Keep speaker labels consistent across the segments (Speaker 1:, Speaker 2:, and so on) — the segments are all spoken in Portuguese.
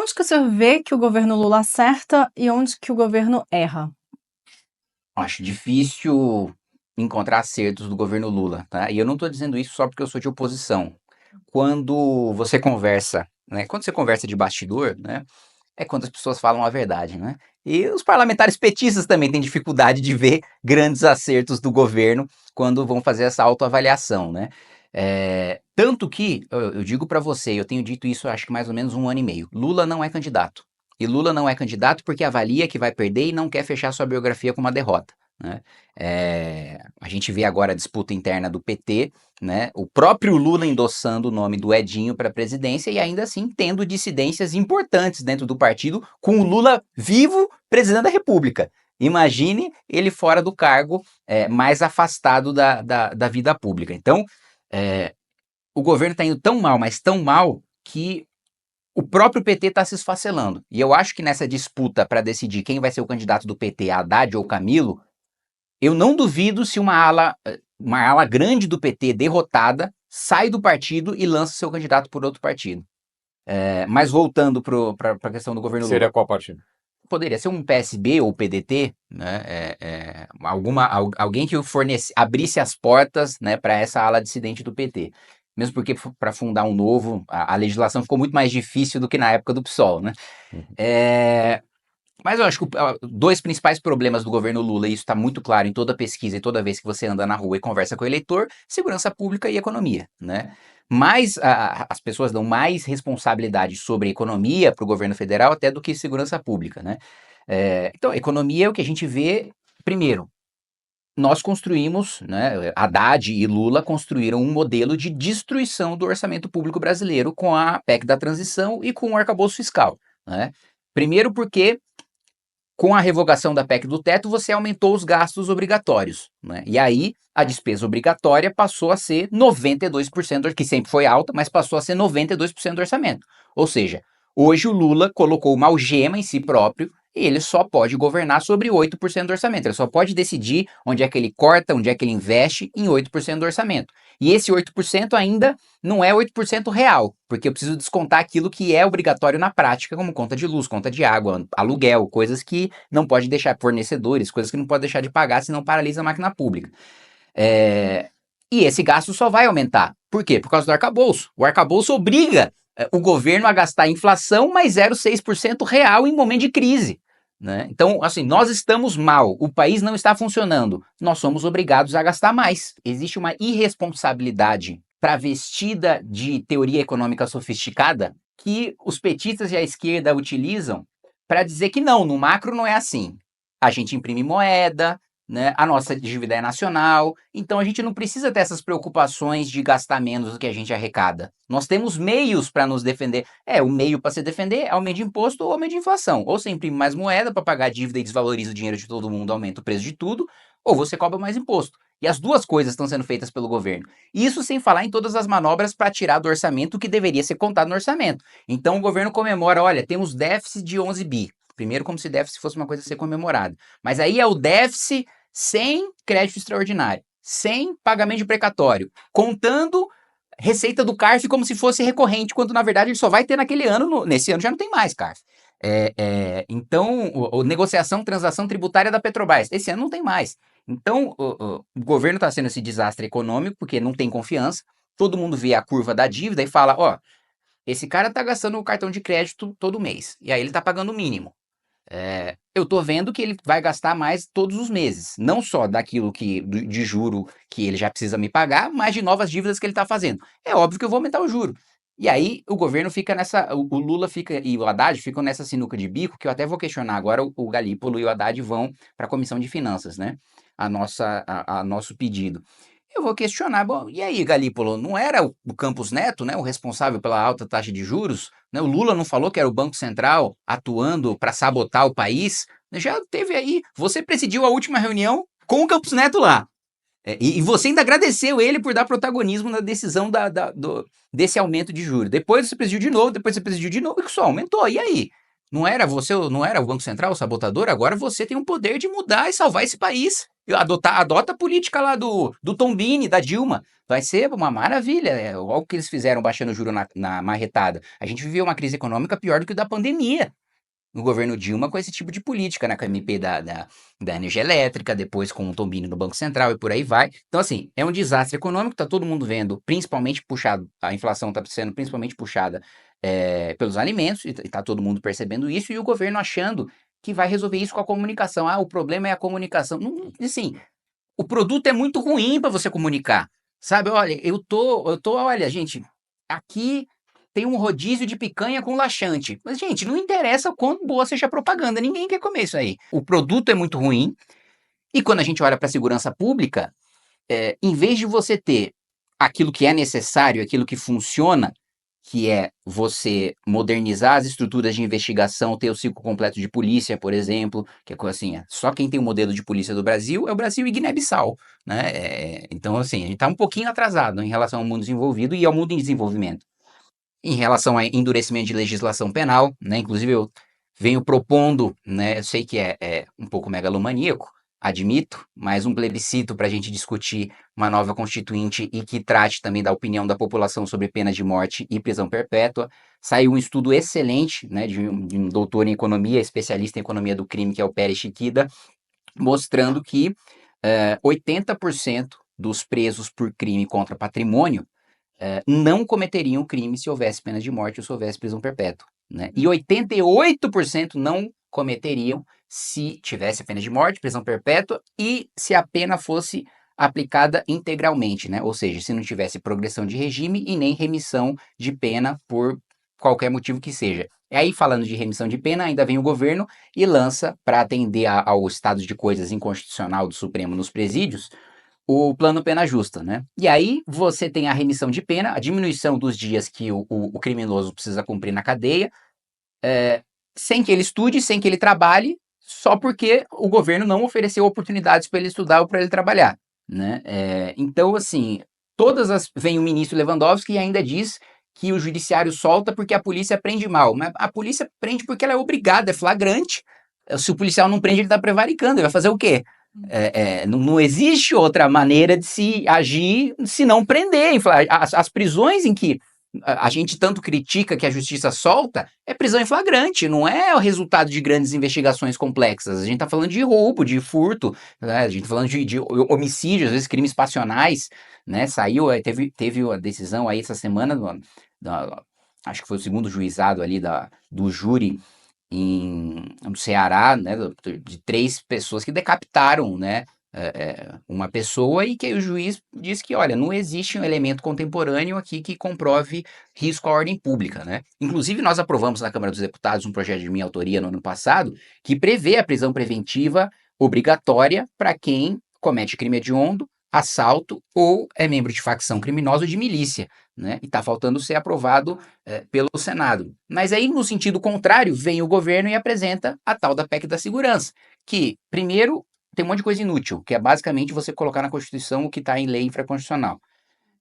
Speaker 1: onde que você vê que o governo Lula acerta e onde que o governo erra?
Speaker 2: Acho difícil encontrar acertos do governo Lula, tá? E eu não estou dizendo isso só porque eu sou de oposição. Quando você conversa, né? Quando você conversa de bastidor, né? É quando as pessoas falam a verdade, né? E os parlamentares petistas também têm dificuldade de ver grandes acertos do governo quando vão fazer essa autoavaliação, né? Tanto que, eu digo para você, eu tenho dito isso acho que mais ou menos 1 ano e meio, Lula não é candidato. E Lula não é candidato porque avalia que vai perder e não quer fechar sua biografia com uma derrota, né? A gente vê agora a disputa interna do PT, né? O próprio Lula endossando o nome do Edinho para a presidência e ainda assim tendo dissidências importantes dentro do partido, com o Lula vivo, presidente da República. Imagine ele fora do cargo, mais afastado da vida pública. Então, é, o governo está indo tão mal, mas tão mal, que o próprio PT está se esfacelando. E eu acho que nessa disputa para decidir quem vai ser o candidato do PT, Haddad ou Camilo, eu não duvido se uma ala grande do PT derrotada sai do partido e lança seu candidato por outro partido. Mas voltando para a questão do governo
Speaker 3: Seria
Speaker 2: Lula.
Speaker 3: qual partido?
Speaker 2: Poderia ser um PSB ou PDT, né? Alguém que abrisse as portas, né, para essa ala dissidente do PT. Mesmo porque para fundar um novo, a legislação ficou muito mais difícil do que na época do PSOL, né? Mas eu acho que dois principais problemas do governo Lula, e isso está muito claro em toda pesquisa e toda vez que você anda na rua e conversa com o eleitor: segurança pública e economia, né? Mas as pessoas dão mais responsabilidade sobre a economia para o governo federal até do que segurança pública, né? Então, economia é o que a gente vê. Primeiro, nós construímos, né, Haddad e Lula construíram um modelo de destruição do orçamento público brasileiro com a PEC da transição e com o arcabouço fiscal, né? Primeiro porque com a revogação da PEC do teto, você aumentou os gastos obrigatórios, né? E aí a despesa obrigatória passou a ser 92%, que sempre foi alta, mas passou a ser 92% do orçamento. Ou seja, hoje o Lula colocou uma algema em si próprio e ele só pode governar sobre 8% do orçamento. Ele só pode decidir onde é que ele corta, onde é que ele investe em 8% do orçamento. E esse 8% ainda não é 8% real, porque eu preciso descontar aquilo que é obrigatório na prática, como conta de luz, conta de água, aluguel, coisas que não pode deixar, fornecedores, coisas que não pode deixar de pagar, senão paralisa a máquina pública. E esse gasto só vai aumentar. Por quê? Por causa do arcabouço. O arcabouço obriga o governo a gastar a inflação mais 0,6% real em momento de crise, né? Então, assim, nós estamos mal, o país não está funcionando, nós somos obrigados a gastar mais. Existe uma irresponsabilidade travestida de teoria econômica sofisticada que os petistas e a esquerda utilizam para dizer que não, no macro não é assim. A gente imprime moeda, né? A nossa dívida é nacional, então a gente não precisa ter essas preocupações de gastar menos do que a gente arrecada. Nós temos meios para nos defender. O meio para se defender é aumento de imposto ou aumento de inflação. Ou você imprime mais moeda para pagar a dívida e desvaloriza o dinheiro de todo mundo, aumenta o preço de tudo, ou você cobra mais imposto. E as duas coisas estão sendo feitas pelo governo. Isso sem falar em todas as manobras para tirar do orçamento o que deveria ser contado no orçamento. Então o governo comemora: olha, temos déficit de 11 bi. Primeiro, como se déficit fosse uma coisa a ser comemorada. Mas aí é o déficit sem crédito extraordinário, sem pagamento de precatório, contando receita do CARF como se fosse recorrente, quando na verdade ele só vai ter naquele ano, nesse ano já não tem mais CARF. Então, negociação, transação tributária da Petrobras, esse ano não tem mais. Então, o governo está sendo esse desastre econômico porque não tem confiança, todo mundo vê a curva da dívida e fala: ó, esse cara está gastando o cartão de crédito todo mês, e aí ele está pagando o mínimo. Eu estou vendo que ele vai gastar mais todos os meses, não só daquilo de juro que ele já precisa me pagar, mas de novas dívidas que ele está fazendo. É óbvio que eu vou aumentar o juro. E aí o governo fica o Lula fica e o Haddad ficam nessa sinuca de bico, que eu até vou questionar agora. O Galípolo e o Haddad vão para a Comissão de Finanças, né? A nosso pedido. Eu vou questionar: bom, e aí, Galípolo, não era o Campos Neto, né, o responsável pela alta taxa de juros? Né, o Lula não falou que era o Banco Central atuando para sabotar o país? Já teve aí, você presidiu a última reunião com o Campos Neto lá. E você ainda agradeceu ele por dar protagonismo na decisão desse aumento de juros. Depois você presidiu de novo, e que só aumentou. E aí? Não era o Banco Central o sabotador? Agora você tem o poder de mudar e salvar esse país. Adota a política lá do Tombini, da Dilma. Vai ser uma maravilha. Olha o que eles fizeram baixando o juro na marretada. A gente viveu uma crise econômica pior do que o da pandemia no governo Dilma com esse tipo de política, né? Com a MP da energia elétrica, depois com o Tombini no Banco Central e por aí vai. Então, assim, é um desastre econômico, tá todo mundo vendo, principalmente puxado, a inflação tá sendo principalmente puxada pelos alimentos, e tá todo mundo percebendo isso, e o governo achando que vai resolver isso com a comunicação. Ah, o problema é a comunicação. Não, assim, o produto é muito ruim para você comunicar, sabe? Olha, olha, gente, aqui tem um rodízio de picanha com laxante. Mas, gente, não interessa o quão boa seja a propaganda, ninguém quer comer isso aí. O produto é muito ruim, e quando a gente olha para a segurança pública, em vez de você ter aquilo que é necessário, aquilo que funciona, que é você modernizar as estruturas de investigação, ter o ciclo completo de polícia, por exemplo, que é coisa assim, só quem tem o modelo de polícia do Brasil é o Brasil e Guiné-Bissau, né? Então, assim, a gente está um pouquinho atrasado em relação ao mundo desenvolvido e ao mundo em desenvolvimento. Em relação a endurecimento de legislação penal, né? Inclusive eu venho propondo, né? Eu sei que é um pouco megalomaníaco, admito, mas um plebiscito para a gente discutir uma nova constituinte e que trate também da opinião da população sobre pena de morte e prisão perpétua. Saiu um estudo excelente, né, de um doutor em economia, especialista em economia do crime, que é o Pérez Chiquida, mostrando que 80% dos presos por crime contra patrimônio não cometeriam crime se houvesse pena de morte ou se houvesse prisão perpétua, né? E 88% não cometeriam se tivesse pena de morte, prisão perpétua e se a pena fosse aplicada integralmente, né? Ou seja, se não tivesse progressão de regime e nem remissão de pena por qualquer motivo que seja. E aí, falando de remissão de pena, ainda vem o governo e lança, para atender ao estado de coisas inconstitucional do Supremo nos presídios, o plano pena justa, né? E aí você tem a remissão de pena, a diminuição dos dias que o criminoso precisa cumprir na cadeia, sem que ele estude, sem que ele trabalhe, só porque o governo não ofereceu oportunidades para ele estudar ou para ele trabalhar, né? Então, assim, vem o ministro Lewandowski e ainda diz que o judiciário solta porque a polícia prende mal, mas a polícia prende porque ela é obrigada, é flagrante. Se o policial não prende, ele está prevaricando, ele vai fazer o quê? Não existe outra maneira de se agir se não prender. As prisões em que a gente tanto critica que a justiça solta é prisão em flagrante, não é o resultado de grandes investigações complexas. A gente está falando de roubo, de furto, né? A gente está falando de homicídio, às vezes crimes passionais, né? Teve a decisão aí essa semana, acho que foi o segundo juizado ali do júri no Ceará, né, de 3 pessoas que decapitaram, né, uma pessoa, e que aí o juiz disse que, olha, não existe um elemento contemporâneo aqui que comprove risco à ordem pública, né? Inclusive, nós aprovamos na Câmara dos Deputados um projeto de minha autoria no ano passado que prevê a prisão preventiva obrigatória para quem comete crime hediondo, assalto ou é membro de facção criminosa ou de milícia, né? E está faltando ser aprovado pelo Senado. Mas aí, no sentido contrário, vem o governo e apresenta a tal da PEC da segurança, que, primeiro, tem um monte de coisa inútil, que é basicamente você colocar na Constituição o que está em lei infraconstitucional.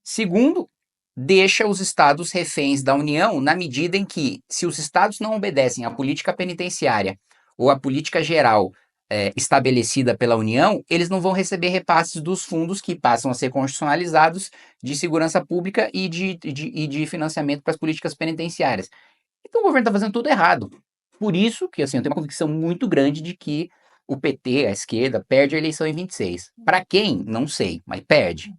Speaker 2: Segundo, deixa os estados reféns da União na medida em que, se os estados não obedecem à política penitenciária ou à política geral estabelecida pela União, eles não vão receber repasses dos fundos que passam a ser constitucionalizados de segurança pública e de financiamento para as políticas penitenciárias. Então o governo está fazendo tudo errado. Por isso que assim, eu tenho uma convicção muito grande de que o PT, a esquerda, perde a eleição em 26. Para quem? Não sei, mas perde.